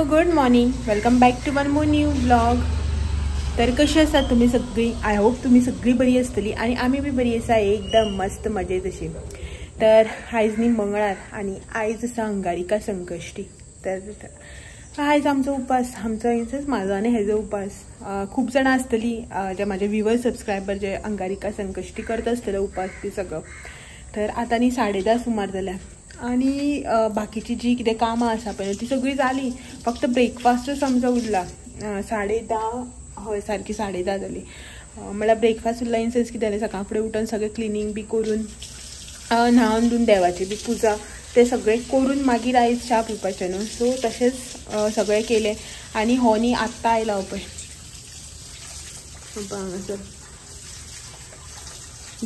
Good morning, welcome back to one more new blog. तर कशी आसात तुम्ही सगळी? आय होप तुम्ही सगळी बरी आसतली आणि आम्ही बी बरी आसा, एकदम मस्त मजेत अशी. तर आयज न्ही मंगळार आणि आयज आसा अंगारिका संकश्टी. तर आयज आमचो उपास, आमचो म्हाजो आनी हेजो उपास. खूप जाणां आसतली जे म्हाजे व्ह्युअर्स सबस्क्रायबर जे अंगारिका संकश्टी करत आसतले उपास बी सगळं. तर आतां न्ही 10:30 सुमार जाल्या आणि बाकीची जी कितें कामां आसा पळय ती सगळी जाली. फक्त ब्रेकफास्टच आमचो उरला. 10:30 हय सारकी 10:30 जाली. म्हळ्यार ब्रेकफास्ट उरला इन सेन्स कितें जालें, सकाळ फुडें उठून सगळें क्लिनींग बी करून न्हावन धुवन देवाची बी पुजा ते सगळें करून मागीर आयज च्या पिवपाचें न्हू. सो तशेंच सगळें केलें आनी हो न्ही आत्तां आयला हो पळय हांगासर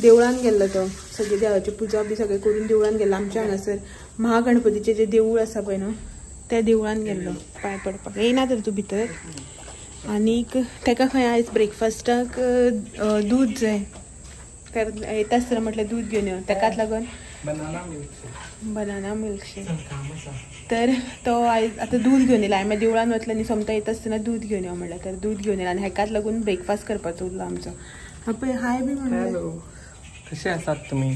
देवळान गेल्लो तो. सगळी देवाची पुजा बी सगळें करून देवळान गेल्लो. आमच्या हांगासर महागणपतीचें जें देवूळ आसा पळय न्हू त्या देवळान गेल्लो पांय पडपाक. येयना तर तूं भितर. आनीक ताका खंय आयज ब्रेकफास्टाक दूद जाय. तर येता आसतना म्हटल्यार दूद घेवन यो, ताकाच लागून बनाना मिल्कशेक. तर तो आयज आतां दूद घेवन येयला. हांवें देवळान वतलें न्ही सोमतो येता आसतना दूद घेवन यो म्हणलें. तर दूद घेवन येयला आनी हेकाच लागून ब्रेकफास्ट करपाचो उरलो आमचो. पळय हाय बी म्हणलें. कशे आसात तुम्ही?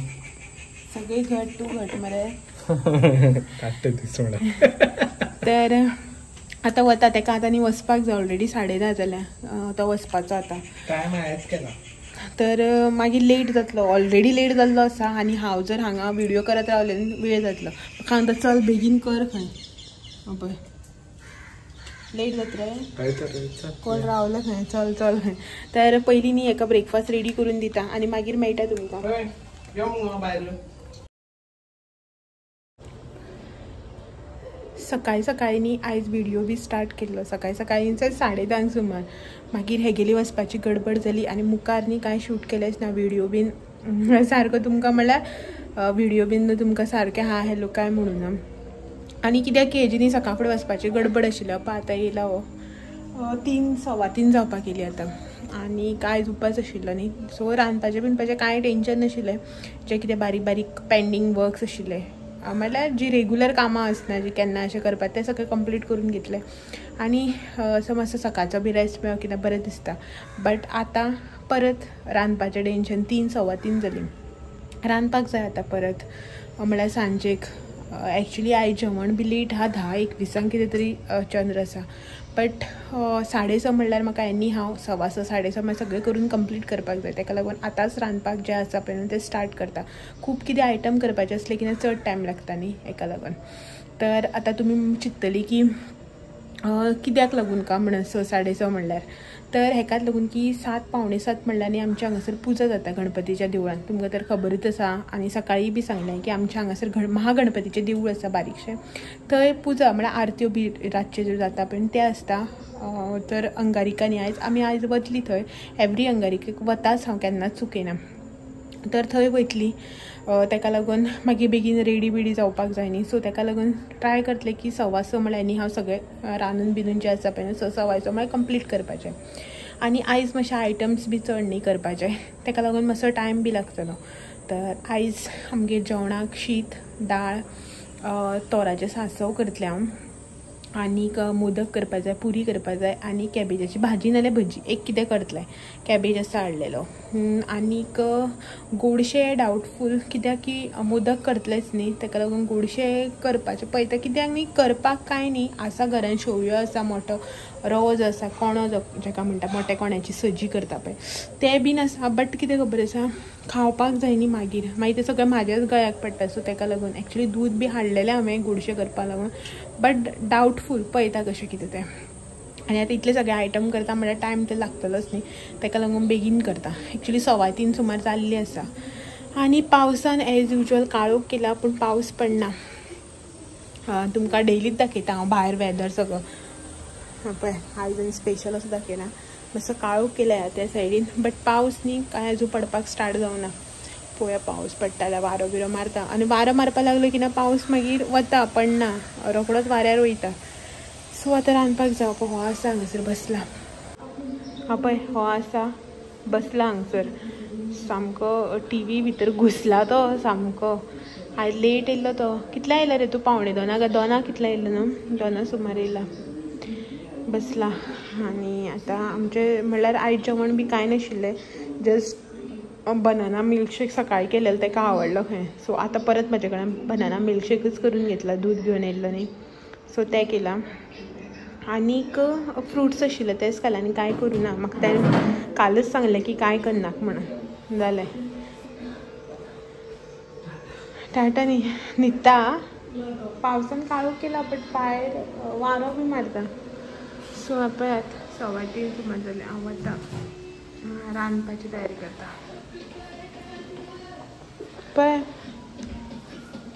सगळे घट, तू घट मरे. तर आतां वता ताका आतां न्ही वचपाक जाय. ऑलरेडी 10:30 जाल्या. तो वचपाचो आतां. टायम आयज केला. तर मागीर लेट जातलो. ऑलरेडी लेट जाल्लो आसा आनी हांव जर हांगा व्हिडिओ करत रावलें वेळ जातलो. म्हाका सांगता चल बेगीन कर खंय. पळय लेट जात रे. कोण रावलं खंय. चल चल खंय. तर पयलीं न्ही हेका ब्रेकफास्ट रेडी करून दिता आनी मागीर मेळटा तुमकां. सकाळी सकाळी न्ही आयज व्हिडिओ बी स्टार्ट केल्लो. सकाळी सकाळी 10:30 सुमार. मागीर हेगेली वचपाची गडबड जाली आनी मुखार न्ही कांय शूट केलेंच ना. व्हिडिओ बीन सारको तुमकां म्हणल्यार व्हिडिओ बीन तुमकां सारकें हा हॅलो काय म्हणून. आनी कित्याक की हेजी न्ही सकाळ फुडें वचपाची गडबड आशिल्ली. आतां येयला हो 3 सव्वा 3 जावपाक येयली आतां. आनी आयज उपास आशिल्लो न्ही. सो रांदपाचें बिनपाचें कांय टेंशन नाशिल्लें. जे कितें बारीक बारीक पेंडींग वर्क्स आशिल्ले म्हणल्यार जी रेगुलर कामां आसना जी केन्ना अशें करपाक तें सगळें कंप्लीट करून घेतलें. आनी असो मातसो सकाळचो बी रेस्ट मेळ्ळो कित्याक बरें दिसता. बट आतां परत रांदपाचें टेंशन. 3 सव्वा 3 जालीं. रांदपाक जाय आतां परत म्हळ्यार सांजेक. एक्चुली आयज जेवण बी लेट हा. 10:21 कितें तरी चंद्र आसा. बट 6:30 म्हणल्यार म्हाका एनी हांव 6:15 6:30 म्हळ्यार सगळें करून कंप्लीट करपाक जाय. ताका लागून आतांच रांदपाक जें आसा पळय न्हू तें स्टार्ट करता. खूब कितें आयटम करपाचें असलें कितें चड टायम लागता न्ही हेका लागून. तर आतां तुमी चिंततली की कित्याक लागून काय म्हणून 6 6:30 म्हणल्यार. तर हेकाच लागून की 7 पावणे 7 म्हणल्यार न्ही आमच्या हांगासर पुजा जाता गणपतीच्या देवळान. तुमकां तर खबरूच आसा. आनी सकाळीं बी सांगलें की आमच्या हांगासर महागणपतीचें देवूळ आसा बारीकशें. थंय पुजा म्हळ्यार आरत्यो बी रातच्यो ज्यो जाता पळय ते आसता. तर अंगारिका न्ही आयज वतली थंय. एवरी अंगारिकेक वताच हांव, केन्नाच चुकयना. तर थंय वयतली. ताका लागून मागीर बेगीन रेडी बिडी जावपाक जाय न्ही. सो ताका लागून ट्राय करतलें की 6:15 म्हळ्यार न्ही हांव सगळें रांदून बिनून जें आसा पळय 6 सव्वा 6 म्हळ्यार कंप्लीट करपाचें. आनी आयज मातशें आयटम्स बी चड न्ही करपाचे. ताका लागून मातसो टायम बी लागतलो. तर आयज आमगे जेवणाक शीत दाळ तोराचें सांसव करतलें हांव. आनीक मोदक करपा जाय, पुरी करपा जाय आनी कॅबेजाची भाजी नाल्यार भजी एक कितें करतलें. कॅबेज आसा हाडलेलो. आनीक गोडशें डावटफूल कित्याक की मोदक करतलेच न्ही. ताका लागून गोडशें करपाचें पळयता. कित्याक न्ही करपाक कांय न्ही आसा घरान. शेवयो आसा, मोठो रवो जो आसा, कोणो जो जाका म्हणटा मोठ्या कोण्याची सजी करता पळय तें बीन आसा. बट कितें खबर आसा खावपाक जाय न्ही मागीर तें सगळें म्हाज्याच गळ्याक पडटा. सो ताका लागून एक्चुली दूद बी हाडलेलें हांवें गोडशें करपा लागून. बट डावटफूल पळयता कशें कितें तें. आनी आतां इतले सगळे आयटम करता म्हळ्यार टायम तर लागतलोच न्ही. ताका लागून बेगीन करता. एक्चुली 2:15 सुमार जाल्ली आसा. आनी पावसान एज युजल काळोख केला पूण पावस पडना. तुमकां डेलीच दाखयता हांव भायर वेदर सगळं. पळय आयज आनी स्पेशल असो दाखयना. मातसो काळोख केला त्या सायडीन. बट पावस न्ही कांय अजून पडपाक स्टार्ट जावना. पळोवया पावस पडटा जाल्यार वारो बिरो मारता. आनी वारो मारपाक लागलो की ना पावस मागीर वता पडना. रोखडोच वाऱ्यार वयता. सो आतां रांदपाक जाय. हो आसा हांगासर बसला. पळय हो आसा बसला हांगसर. सामको TV भितर घुसला तो सामको. आयज लेट येयल्लो तो. कितल्या येयला रे तूं? 1:45 2 कितल्या येयलो न्हू? 2 सुमार येयला. बसला आणि आता आमचे म्हणल्यार आयज जेवण बी कांय नाशिल्लें, जस्ट बनाना मिल्कशेक सकाळी केलेलं तेका आवडलो खंय, सो आता परत म्हाजे कडेन बनाना मिल्कशेकच करून घेतला, दूध घेवन येयल्लो न्ही, सो तें केलां. आनीक फ्रुट्स आशिल्ले तेच खालें आनी कांय करूं ना. म्हाका तें कालच सांगलें की कांय करनाका म्हणून, जालें. टाटा न्हिदता. पावसान काळोख केला बट भायर वारो बी मारता. सो पळयात 3:15 सुमार जालें. हांव वता रांदपाची तयारी करता. पळय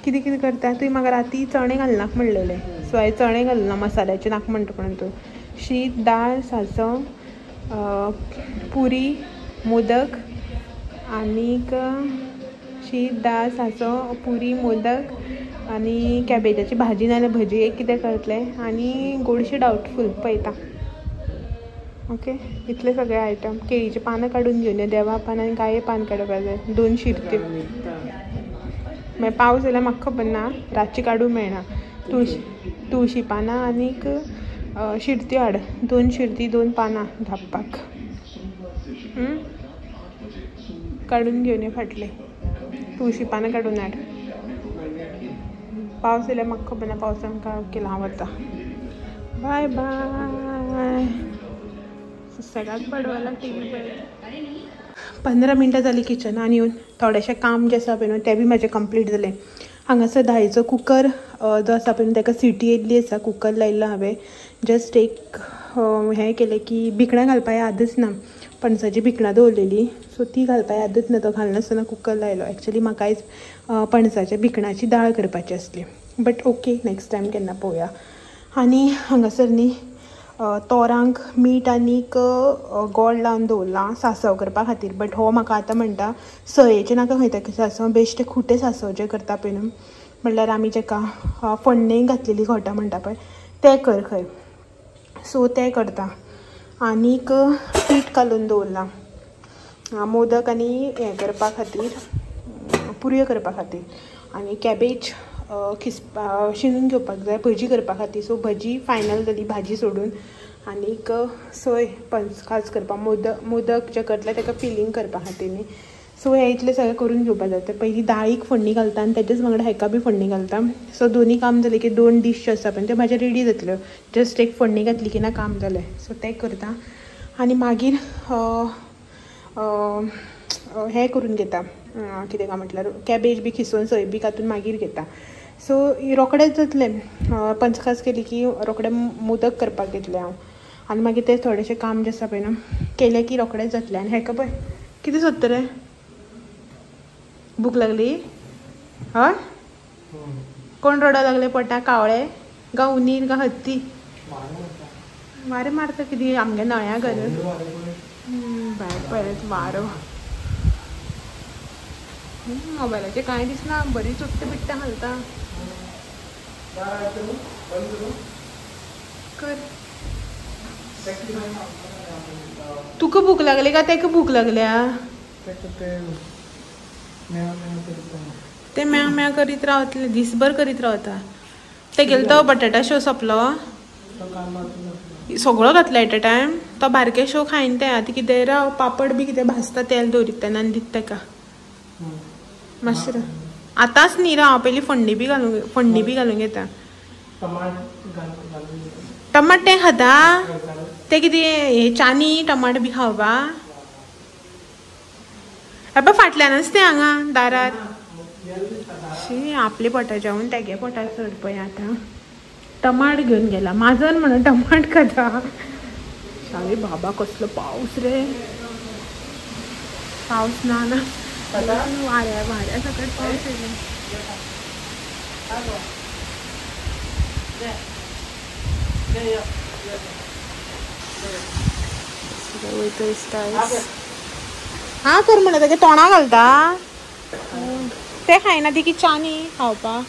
कितें कितें करता. तुवें म्हाका राती चणे घालनाका म्हणलेले, सो हांवें चणे घालना, मसाल्याचे नाका म्हणटा म्हणून तूं. शीत, दाळ, सांसव, पुरी, मोदक आनीक शीत, दाळ, सांसव, पुरी, मोदक आनी कॅबेजाची भाजी नाल्यार भजी एक कितें करतलें आनी गोडशें डावटफूल पळयता. ओके, इतले सगळे आयटम. केळीची पानां काडून घेवन या, देवा पान आनी गाये पान काडपाक जाय, 2 शिरत्यो. मागीर पावस येयल्यार म्हाका खबर ना, रातची काडूंक मेळना. तुळशी पानां आनीक शिरत्यो हाड, 2 शिरती 2 पानां धांपपाक. काडून घेवन ये फाटले. तुळशी पानां काडून हाड. पावस येयल्यार म्हाका खबर ना, पावसान काळोख केला. हांव वता. Bye bye. सुसेगाद पडवला टीव्ही पळयत. 15 मिनटां जालीं किचनान येवन. थोडेशें काम जें आसा पळय न्हू तें बी म्हाजें कंप्लीट जालें. हांगासर दाळीचो कुकर जो आसा पळय न्हू तेका सिटी येयल्ली आसा. कुकर लायिल्लो हांवें. जस्ट एक हें केलें की भिकणां घालपाक यादच ना. पणसाची भिकणां दवरलेली, सो ती घालपाक यादच ना. तो घालनासतना कुकर लायलो. एक्चुली म्हाका आयज पणसाच्या भिकणाची दाळ करपाची आसली, बट ओके, नेक्स्ट टायम केन्ना पळोवया. आनी हांगासर न्ही तोरांक मीठ आनीक गोड लावन दवरलां सांसव करपा खातीर. बट हो म्हाका आतां म्हणटा सयेचें नाका खंय तें सांसव, बेश्टे खुटे सांसव जे करता पळय न्हू, म्हणल्यार आमी जेका फोडणेक घातलेली घोटां म्हणटा पळय तें कर खंय. सो तें करता. आनीक पीठ घालून दवरलां मोदक आनी हें करपा खातीर, पुरयो करपा खातीर. आनी कॅबेज शिनून घेवपाक जाय भजी करपा खातीर. सो भजी फायनल जाली भाजी सोडून. आनीक सोय पंचखाज करपा, मोदक जे करतले ताका फिलींग करपा खातीर न्ही. सो हे इतलें सगळें करून घेवपा जाय. तर पयलीं दाळीक फोडणी घालता आनी तेजेच वांगडा हेका बी फोडणी घालता. सो दोनी काम जालें की 2 डीश आसा पळय त्यो म्हाज्या रेडी जातल्यो. जस्ट एक फोडणी घातली की ना काम जालें. सो तें करता. आनी मागीर हें करून घेता, कितें काय म्हटल्यार कॅबेज बी खिसून सोय बी कातून मागीर घेता. सो रोखडेंच जातलें. पंचखाज केली की रोखडें मोदक करपाक घेतलें हांव. आनी मागीर तें थोडेशें काम जें आसा पळय न्हू केलें की रोखडेंच जातलें. आनी हेका पळय कितें सोदता रे, भूक लागली? हय, कोण रडो लागले पोटा, कावळे गा उंदीर गा हत्ती? वारें मारता कितें आमगे नळ्या घर. भायर पळयत वारो. मोबायलाचेर कांय दिसना, बरी चुट्टां बिट्टां घालता. कर. तुका भूक लागली का तेका भूक लागल्या? ते म्या म्या करीत रावतले, दिसभर करीत रावता. ते गेलो तो बटाटा शो सोंपलो, सगळो घातलो एट अ टायम. तो बारके शो खायन ते आतां कितें राव पापड बी कितें भाजता तेल दवरीत तेन्ना आनी दिता तेका मातशें. आतांच न्ही राव, हांव पयलीं फोडणी बी घालूंक येता. टमाट तें खाता? ते कितें हे चानी टमाट बी खावपा? बाबा फाटल्यानच तें हांगा दारात. शी आपले पोटा जेवण तेगे पोटा चड पळय. आतां टमाट घेवन गेला माजर म्हणून टमाट खाता. शाळे बाबा कसलो पावस रे. पावस ना ना वाऱ्या सकट पावस येयलो. वयता दिसता. हा कर म्हणा तेगे तोंडा घालता. ते खायना ती की चानी खावपा.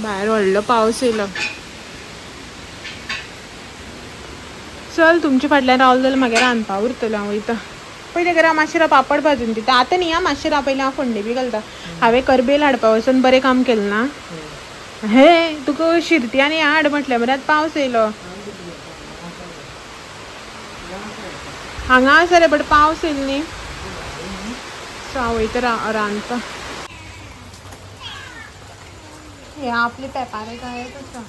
भायर व्हडलो पावस येयलो. चल तुमच्या फाटल्यान रावलो जाल्यार म्हागे रांदपा उरतलो. हांव वयता. पयलीं घरा मातशें राव पापड भाजून दिता. आतां न्ही मातशें राव, पयलीं हांव फोडणी बी घालता. हांवें करबेल हाडपा वचून बरें काम केलें ना. हे तुका शिरती आणि आड म्हटल्या बरं पावस येयलो हांगा आसा रे बट पावस येयलो न्ही सो हांव वयता रांदता हे आपले पेपारे काय आसा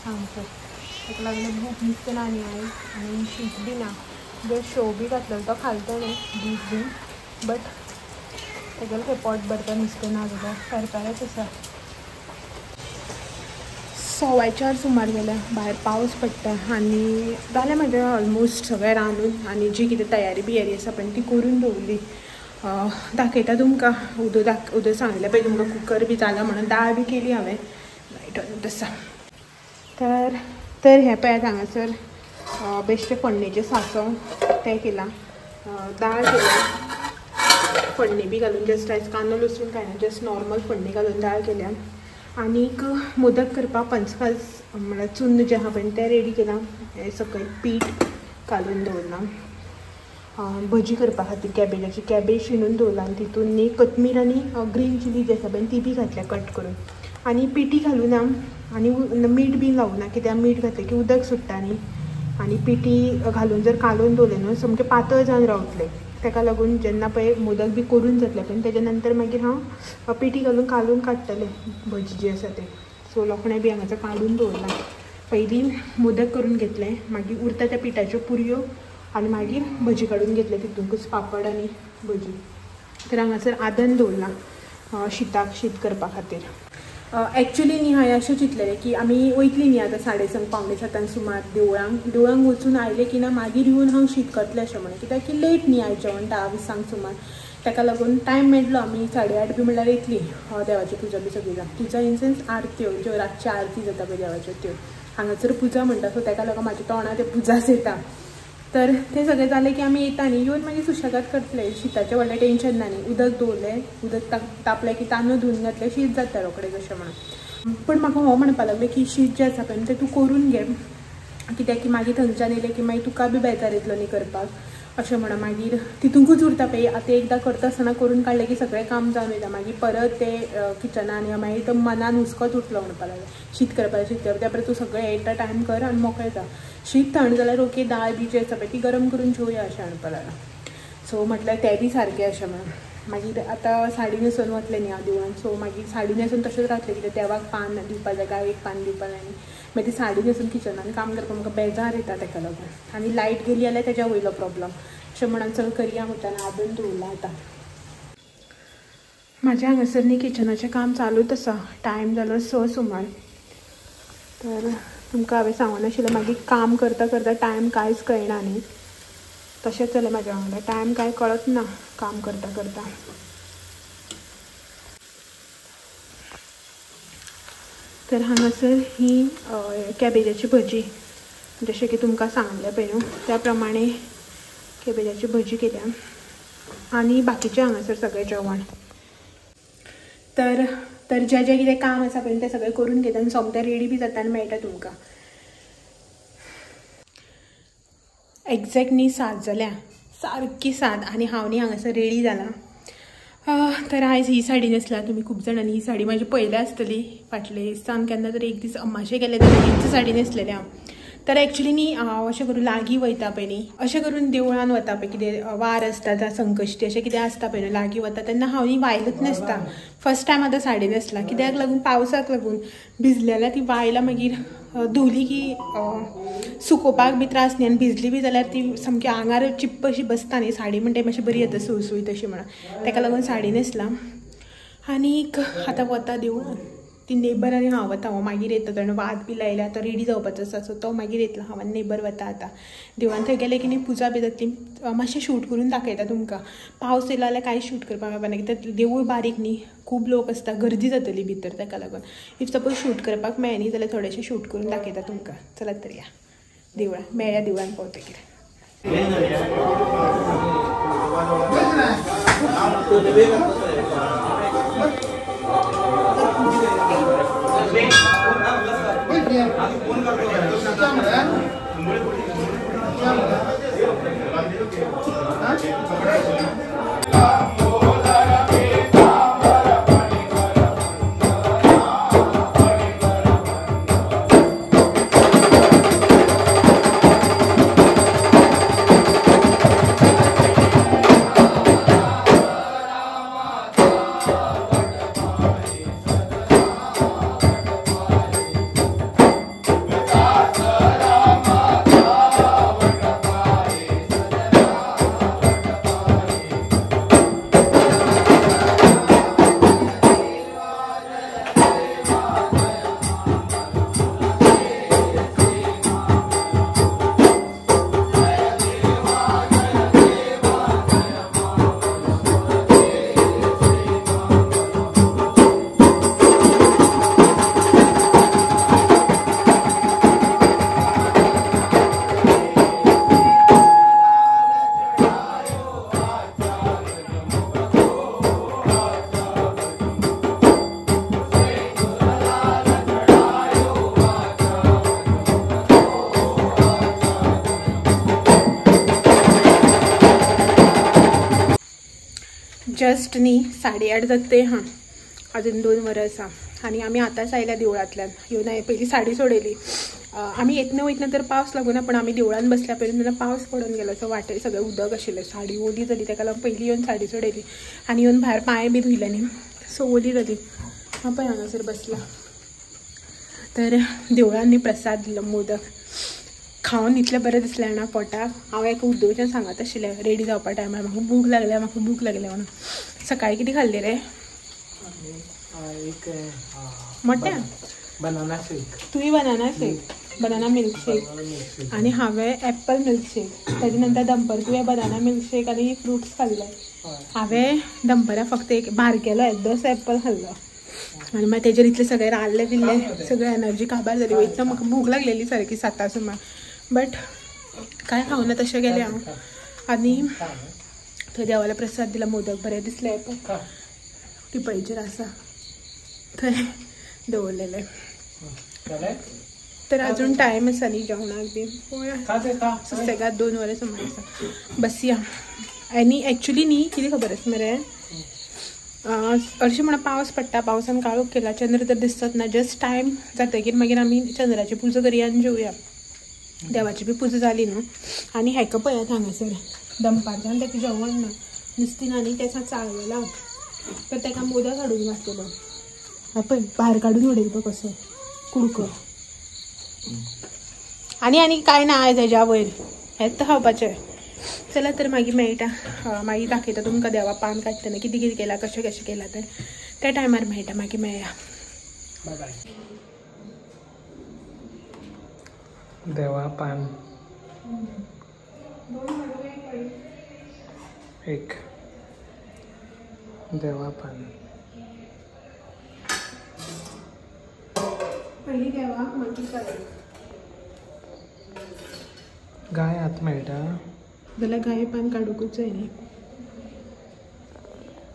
हांगसर ताका लागून भूक नुसतें ना न्ही आयज आनी शीत बी ना जो शो बी घातलेलो तो खालताले दीस बीन बट तेगेलो खंय पोट भरता नुसतें ना जाल्यार पेरपेरेच आसा 4:15 सुमार गेल्या भायर पावस पडटा आनी जालें म्हाजें ऑलमोस्ट सगळें रांदून आनी जी कितें तयारी बियारी आसा पळय ती करून दवरली दाखयता तुमकां उदक सांगलें पळय तुमकां कुकर बी जाला म्हणून दाळ बी केली हांवें लायट ऑन आसा तर हें पळयात हांगासर बेश्टे फोडणेचें सांसव तें केलां दाळ केल्या फोडणी बी घालून जस्ट आयज कांदो लसूण काय ना जस्ट नॉर्मल फोडणी घालून दाळ केल्या आनीक मोदक करपाक पंचखाज म्हळ्यार चुन्न जें आहा पळय तें रेडी केलां हें सकयल पीठ घालून दवरलां भजी करपा खातीर कॅबेजाची कॅबेज शिनून दवरलां आनी तितून न्ही कोथमीर आनी ग्रीन चिली जी आसा पळय ती बी घातल्या कट करून आनी पिठी घालूना आनी मीठ बी लावना कित्याक मीठ घातलें की उदक सुट्टा न्ही आनी पिठी घालून जर कालोवन दवरलें न्हू सामकें पातळ जावन रावतलें ताका लागून जेन्ना पळय मोदक बी करून जातले पळय तेज्या नंतर मागीर हांव पिठी घालून कालून काडटलें भजी जी आसा तें सो लोखणें बी हांगासर काडून दवरलां पयलीं मोदक करून घेतलें मागीर उरता त्या पिठाच्यो पुरयो आनी मागीर भजी काडून घेतले तितूंकूच पापड आनी भजी तर हांगासर आदन दवरलां शीताक शीत करपा खातीर एक्चुली न्ही हांवें अशें चिंतलेलें की आमी वयतलीं न्ही आतां 6:30 5:45 सुमार देवळांक वचून आयलें की ना मागीर येवन हांव शीत करतलें अशें म्हणून कित्याक की लेट न्ही आयज जेवण 10:20 सुमार ताका लागून टायम मेळटलो आमी 8:30 बी म्हणल्यार येतलीं देवाची पुजा बी सगळी जाता पुजा इन सेन्स आरत्यो ज्यो रातची आरती जाता पळय देवाच्यो त्यो हांगासर पुजा म्हणटा सो ताका लागून म्हाज्या तोंडार ते पुजाच येता तर ते सगळें जालें की आमी येता न्ही येवन मागीर सुशेगाद करतले शीताचें व्हडलें टेंशन ना न्ही उदक दवरलें उदक तापलें की तांदूळ धुवन घातलें शीत जाता रोखडें जशें म्हणून पण म्हाका हो म्हणपा लागलें की शीत जें आसा पळय तें तूं करून घे कित्याक की मागीर थंयच्यान येयलें की मागीर तुका बी बेजार येतलो न्ही करपाक अशें म्हणून मागीर तितूंकूच उरता पळय आतां एकदां करता आसतना करून काडलें की सगळें काम जावन वयता मागीर परत ते किचनान या मागीर तो मनान हुस्कोच उठलो म्हणपा लागलें शीत करपाक त्या परत तूं सगळें एट अ टायम कर आनी मोकळें जा शीत थंड जाल्यार ओके दाळ बी जी आसा पळय ती गरम करून जेवया अशें म्हणपा लागलां सो म्हटल्यार तें बी सारकें अशें म्हणून मागीर आतां साडी न्हेसून वतलें न्ही हांव देवळान सो मागीर साडी न्हेसून तशेंच रावतलें कित्याक देवाक पान दिवपा जाय गायेक पान दिवपा जाय आनी मागीर ती साडी न्हेसून किचनान काम करपाक म्हाका बेजार येता ताका लागून आनी लायट गेली जाल्यार तेज्या वयलो प्रॉब्लम अशें म्हणून चल करया म्हणटाना आदून दवरलां आतां म्हाज्या हांगासर न्ही किचनाचें काम चालूच आसा टायम जालो 6 सुमार तर तुमकां हांवें सांगून आशिल्लें मागीर काम करता करता टायम कांयच कळना न्ही तशेंच जालें म्हाज्या वांगडा टायम कांय कळत ना काम करता करता तर हांगासर ही कॅबेजाची भजी जशें की तुमकां सांगलें पळय न्हू त्या प्रमाणे कॅबेजाची भजी केल्या आनी बाकीचें हांगासर सगळें जेवण तर जें कितें काम आसा पळय तें सगळें करून घेता आनी सोमतें रेडी बी जाता आनी मेळटा तुमकां एक्झॅक्ट न्ही 7 जाल्या सारकी 7 आनी हांव न्ही हांगासर रेडी जालां तर आयज ही साडी न्हेसला तुमी खूब जाणांनी ही साडी म्हाजी पयली आसतली फाटले दिसान केन्ना तरी एक दीस अम्माशे गेले जाल्यार हीच साडी न्हेसलेली हांव तर एक्चुली न्ही हांव अशें करून लागीं वयता पळय न्ही अशें करून देवळान वता पळय कितें वार आसता जावं संकश्टी अशें कितें आसता पळय न्हू लागीं वता तेन्ना हांव न्ही वायलच न्हेसता फर्स्ट टायम आतां साडी न्हेसला कित्याक लागून पावसाक लागून भिजली जाल्यार ती वायलां मागीर धुली की सुकोवपाक बी त्रास न्ही आनी भिजली बी जाल्यार ती सामकी आंगार चिप्प अशी बसता न्ही साडी म्हणटा मातशी बरी येता सुळसुळीत अशी म्हणून ताका लागून साडी न्हेसलां आनीक आतां वता देवळान ती नेबर आनी हांव वता मागीर येता ताणें वाद बी लायल्या आतां रेडी जावपाचो आसा सो तो मागीर येतलो हांव आनी नेबर वता आतां देवळान थंय गेले की न्ही पुजा बी जातली मातशें शूट करून दाखयता तुमकां पावस येयलो जाल्यार कांय शूट करपाक मेळपाना कित्याक देवूळ बारीक न्ही खूब लोक आसता गर्दी जातली भितर ताका लागून इफ सपोज शूट करपाक मेळ्ळी जाल्यार थोडेशें शूट करून दाखयता तुमकां चलात तर या देवळान मेळ्ळ्या देवळान पावतकीर जस्ट न्ही 8:30 जाते हां, अजून 2 वरां आसा आणि आम्ही आतांच आयल्या देवळांतल्यान. येवन हांवें पयलीं साडी सोडयली. आमी येतना वयतना तर पावस लागूना, पण आमी देवळान बसल्या पयलीं तेन्ना पावस पडून गेलो. सो वाटेर सगळें उदक आशिल्लें, साडी ओली जाली, ताका लागून पयलीं येवन साडी सोडयली आनी येवन भायर पांय बी धुयले न्ही, सो ओली जाली. हांव पळय हांगासर बसला. तर देवळांनी प्रसाद दिलो, मोदक खावन इतलें बरें दिसलें जाणा पोटाक. हांव एका उद्दोवच्यान सांगत आशिल्लें रेडी जावपा टायमार म्हाका भूक लागल्या म्हणून. सकाळीं कितें खाल्लें रे? मोट्या बनाना शेक. तुवें बनाना शेक, बनाना मिल्क शेक आणि हांवें एप्पल मिल्क शेक. ताजे नंतर दनपार तुवें बनाना मिल्क शेक आनी फ्रुट्स खाल्ले. हांवें दनपारां फक्त एक बारकेलो एकदोसो एप्पल खाल्लो आनी मागीर तेजेर इतले सगळे राल्ले बिल्ले सगळे एनर्जी काबार जाली. वयतना म्हाका भूक लागलेली सारकी 7 सुमार, बट कांय खावना तशें गेलें हांव. आनी थंय देवाला प्रसाद दिला, मोदक बरें दिसले. टिपळीचेर आसा थंय दवरलेले. तर अजून टायम आसा न्ही जेवणाक बी. सुसेगाद 2 वरां सुमार आसा. बसया. आनी एक्चुली न्ही कितें खबर आसा मरे, हरशीं म्हणून पावस पडटा, पावसान काळोख केला, चंद्र तर दिसत ना. जस्ट टायम जातकीर मागीर आमी चंद्राची पुजा करया आनी जेवया. देवाची बी पुजा जाली न्हू. आनी हेका पळयात हांगासर दनपारच्यान ताका जेवण ना, नुस्तीं आनी तेचा चाळलेला, तर ताका मोदक हाडून घातलेलो. पळय भायर काडून उडयलो तो कसो कुडको. आनी कांय ना आयज हेज्या वयर, हेच खावपाचें. चला तर मागीर मेळटा, मागीर दाखयता तुमकां देवा पान काडटना कितें कितें केलां, कशें कशें केलां तें. त्या टायमार मेळटा, मागीर मेळया. Bye bye. देवा पान एक, देवा पान पयलीं देवाक मागीर काय गाय आत मेळटा जाल्यार गाये पान काडूंकूच जाय न्ही.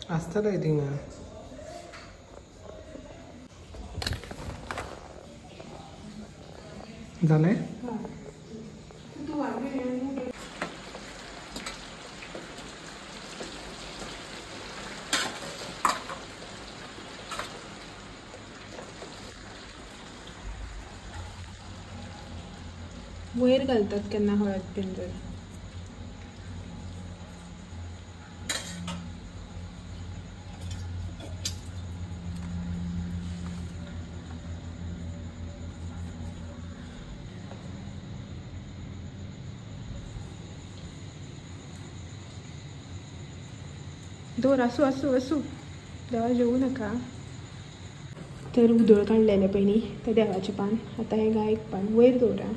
आसतलें थिंगा. जालें? वयर घालतात केन्ना हळद पिंजर. दोर असू असू असू देवा जेवू नका. तर उदळ काडलेले पयलीं ते देवाचें पान, आतां हें गायक पान वयर दवरा.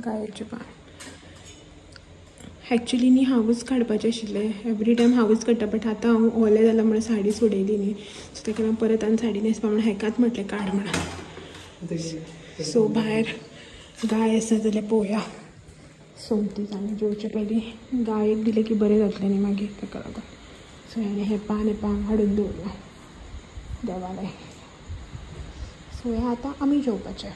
गायेचें पान एक्चुली न्ही हांवूच काडपाचें आशिल्लें. एवरी टायम हांवूच काडटा, बट आतां हांव ओलें जालां म्हणून साडी सोडयली न्ही, सो ताका लागून परत आनी साडी न्हेसपा म्हणून हेकाच म्हटलें काड म्हणून. सो भायर गाय आसा जाल्यार पळोवया. सोमतीच आनी जेवचे पयलीं गायेक दिलें की बरें जातलें न्ही मागीर, ताका लागून. सो हांवें हें पान हाडून दवरलें देवालें. सो हें आतां आमी जेवपाचें.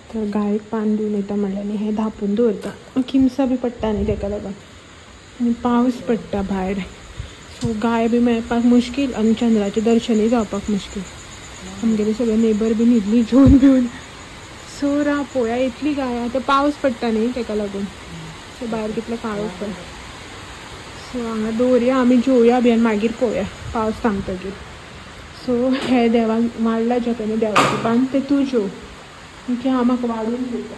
तर गायेक पान दिवन येता म्हणलें न्ही, हें धांपून दवरता. किमसा बी पडटा न्ही ताका लागून, आनी पावस पडटा भायर, सो गाय बी मेळपाक मुश्कील आनी चंद्राचें दर्शनूय जावपाक मुश्कील. आमगेले सगळे नेबर बी न्हिदली जेवन बिवन. सो पळोवया इतली गाय. आतां पावस पडटा न्ही ताका लागून, सो भायर कितलो काळोख पण. सो हांगा दवरया आमी, जेवया बी आनी मागीर पळोवया पावस थांबतकीर. सो हें देवाक वाडला जें पळय न्ही देवाचें पान, तें तूं जेव, की हांव म्हाका वाडून दिता.